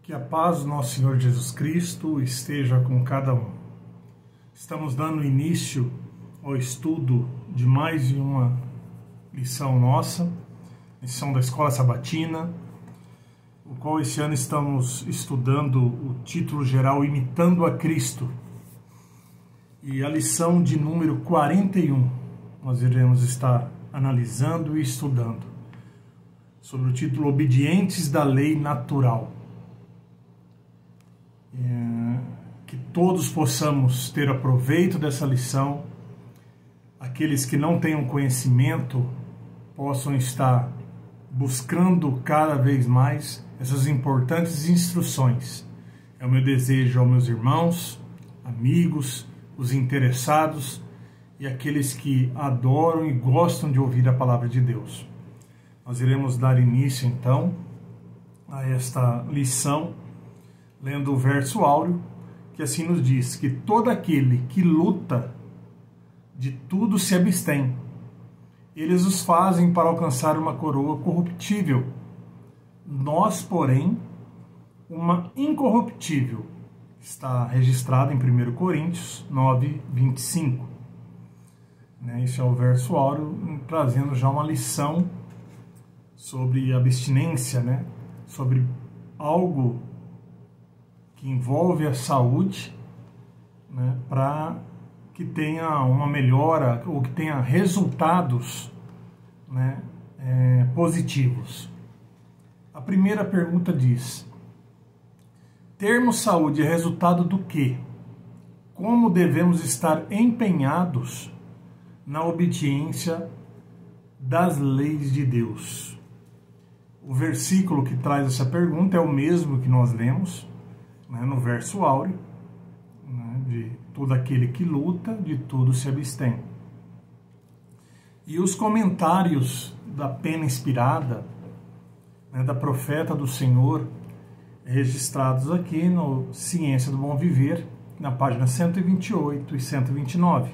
Que a paz do nosso Senhor Jesus Cristo esteja com cada um. Estamos dando início ao estudo de mais de uma lição nossa, lição da Escola Sabatina, o qual esse ano estamos estudando o título geral Imitando a Cristo. E a lição de número 41, nós iremos estar analisando e estudando, sobre o título Obedientes da Lei Natural. Que todos possamos ter aproveito dessa lição, aqueles que não tenham conhecimento possam estar buscando cada vez mais essas importantes instruções. É o meu desejo aos meus irmãos, amigos, os interessados e aqueles que adoram e gostam de ouvir a palavra de Deus. Nós iremos dar início então a esta lição lendo o verso áureo, que assim nos diz que todo aquele que luta de tudo se abstém. Eles os fazem para alcançar uma coroa corruptível. Nós, porém, uma incorruptível. Está registrado em 1 Coríntios 9, 25. Esse é o verso áureo, trazendo já uma lição sobre abstinência, sobre algo que envolve a saúde, para que tenha uma melhora ou que tenha resultados positivos. A primeira pergunta diz: termos saúde é resultado do quê? Como devemos estar empenhados na obediência das leis de Deus? O versículo que traz essa pergunta é o mesmo que nós lemos no verso áureo, de todo aquele que luta, de tudo se abstém. E os comentários da pena inspirada, da profeta do Senhor, registrados aqui no Ciência do Bom Viver, na página 128 e 129.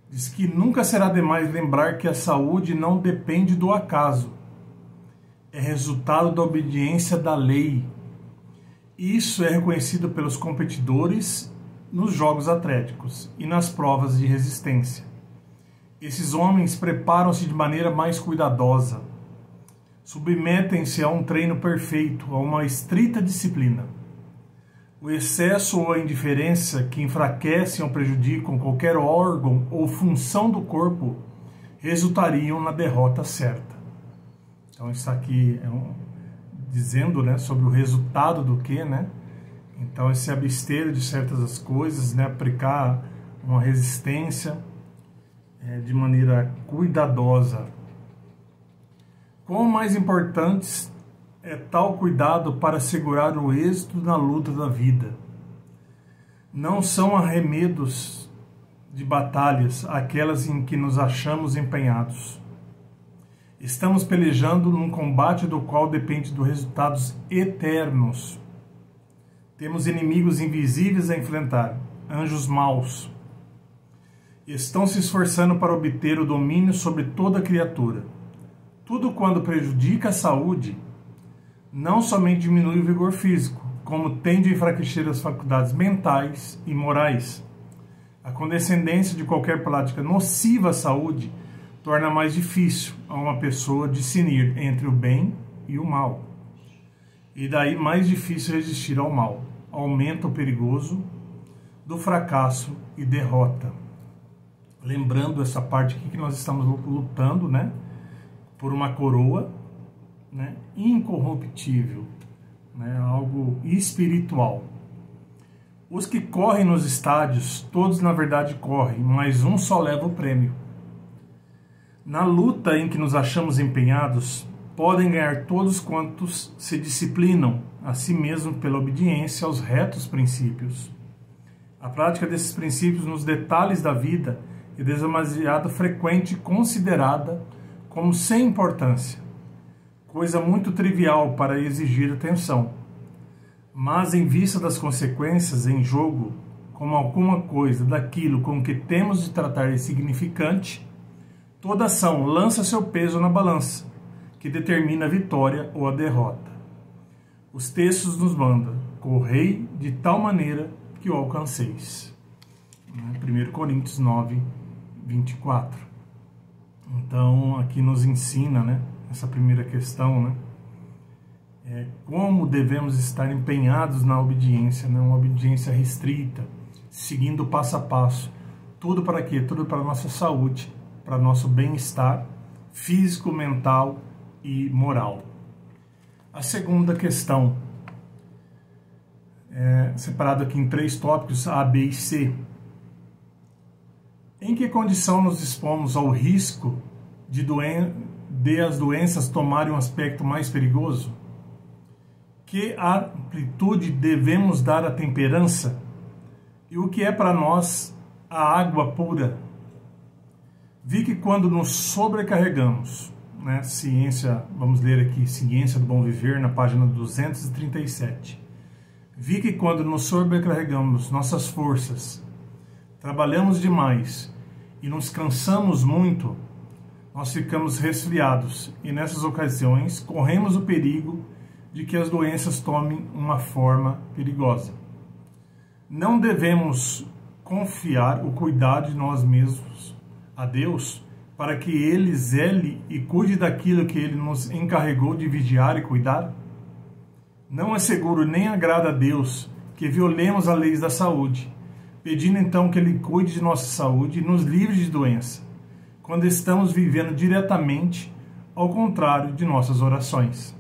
Diz que nunca será demais lembrar que a saúde não depende do acaso, é resultado da obediência da lei. Isso é reconhecido pelos competidores nos jogos atléticos e nas provas de resistência. Esses homens preparam-se de maneira mais cuidadosa, submetem-se a um treino perfeito, a uma estrita disciplina. O excesso ou a indiferença que enfraquecem ou prejudicam qualquer órgão ou função do corpo resultariam na derrota certa. Então isso aqui dizendo sobre o resultado do que, Então, esse abster de certas coisas, aplicar uma resistência de maneira cuidadosa. Quão mais importante é tal cuidado para assegurar o êxito na luta da vida? Não são arremedos de batalhas aquelas em que nos achamos empenhados. Estamos pelejando num combate do qual depende dos resultados eternos. Temos inimigos invisíveis a enfrentar, anjos maus. Estão se esforçando para obter o domínio sobre toda criatura. Tudo quando prejudica a saúde, não somente diminui o vigor físico, como tende a enfraquecer as faculdades mentais e morais. A condescendência de qualquer prática nociva à saúde torna mais difícil a uma pessoa discernir entre o bem e o mal. E daí mais difícil resistir ao mal. Aumenta o perigoso do fracasso e derrota. Lembrando essa parte aqui que nós estamos lutando, por uma coroa, incorruptível, algo espiritual. Os que correm nos estádios, todos na verdade correm, mas um só leva o prêmio. Na luta em que nos achamos empenhados, podem ganhar todos quantos se disciplinam a si mesmo pela obediência aos retos princípios. A prática desses princípios nos detalhes da vida é demasiado frequente e considerada como sem importância, coisa muito trivial para exigir atenção. Mas em vista das consequências em jogo, como alguma coisa daquilo com que temos de tratar insignificante, toda ação lança seu peso na balança, que determina a vitória ou a derrota. Os textos nos mandam: correi de tal maneira que o alcanceis. 1 Coríntios 9, 24. Então, aqui nos ensina, né, essa primeira questão, né, como devemos estar empenhados na obediência, né, uma obediência restrita, seguindo passo a passo. Tudo para quê? Tudo para a nossa saúde, para nosso bem-estar físico, mental e moral. A segunda questão, separado aqui em 3 tópicos, A, B e C. Em que condição nos expomos ao risco de as doenças tomarem um aspecto mais perigoso? Que amplitude devemos dar à temperança? E o que é para nós a água pura? Vi que quando nos sobrecarregamos, né, ciência, vamos ler aqui, Ciência do Bom Viver, na página 237. Vi que quando nos sobrecarregamos nossas forças, trabalhamos demais e nos cansamos muito, nós ficamos resfriados e nessas ocasiões corremos o perigo de que as doenças tomem uma forma perigosa. Não devemos confiar o cuidado de nós mesmos a Deus para que Ele zele e cuide daquilo que Ele nos encarregou de vigiar e cuidar? Não é seguro nem agrada a Deus que violemos as leis da saúde, pedindo então que Ele cuide de nossa saúde e nos livre de doença, quando estamos vivendo diretamente ao contrário de nossas orações.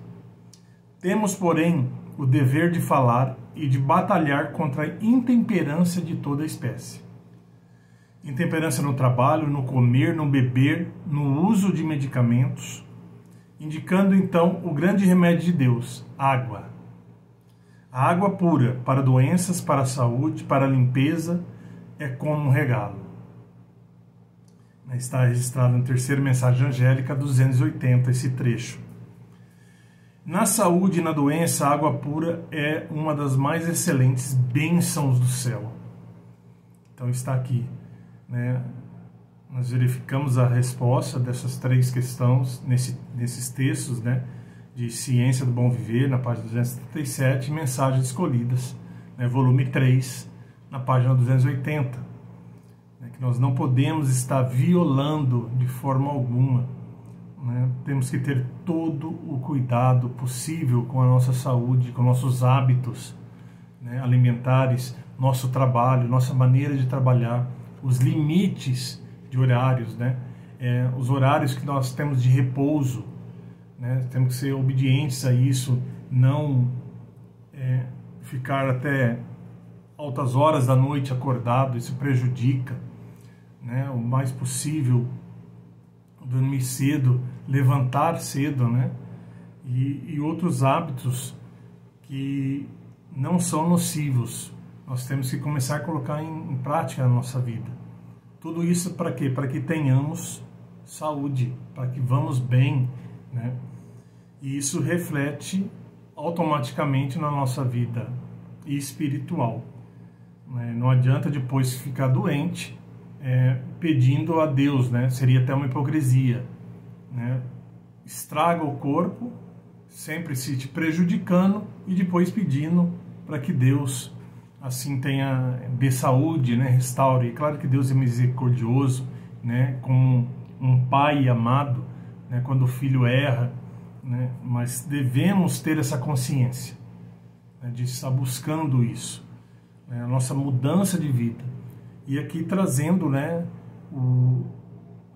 Temos, porém, o dever de falar e de batalhar contra a intemperança de toda espécie. Intemperança no trabalho, no comer, no beber, no uso de medicamentos, indicando então o grande remédio de Deus, água. A água pura para doenças, para a saúde, para a limpeza, é como um regalo. Está registrado na terceira mensagem angélica 280, esse trecho. Na saúde e na doença, a água pura é uma das mais excelentes bênçãos do céu. Então está aqui, né? Nós verificamos a resposta dessas 3 questões nesses textos, né, de Ciência do Bom Viver, na página 237, e Mensagens Escolhidas, né, volume 3, na página 280. Né, que nós não podemos estar violando de forma alguma. Né? Temos que ter todo o cuidado possível com a nossa saúde, com nossos hábitos, né, alimentares, nosso trabalho, nossa maneira de trabalhar, os limites de horários, né? Os horários que nós temos de repouso, né? Temos que ser obedientes a isso, não ficar até altas horas da noite acordado, isso prejudica, né? O mais possível dormir cedo, levantar cedo, né? E outros hábitos que não são nocivos, nós temos que começar a colocar em prática na nossa vida. Tudo isso para quê? Para que tenhamos saúde, para que vamos bem, né? E isso reflete automaticamente na nossa vida espiritual, né? Não adianta depois ficar doente pedindo a Deus, né? Seria até uma hipocrisia, né? Estraga o corpo, sempre se te prejudicando e depois pedindo para que Deus assim dê saúde, né? Restaure. E claro que Deus é misericordioso, né? Como um pai amado, né? Quando o filho erra, né? Mas devemos ter essa consciência, né? De estar buscando isso, né? A nossa mudança de vida. E aqui trazendo, né,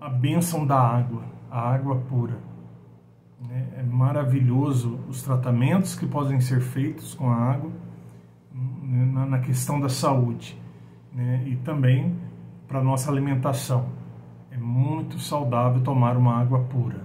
a bênção da água, a água pura. Né? É maravilhoso os tratamentos que podem ser feitos com a água, né, na questão da saúde, né? E também para a nossa alimentação. É muito saudável tomar uma água pura.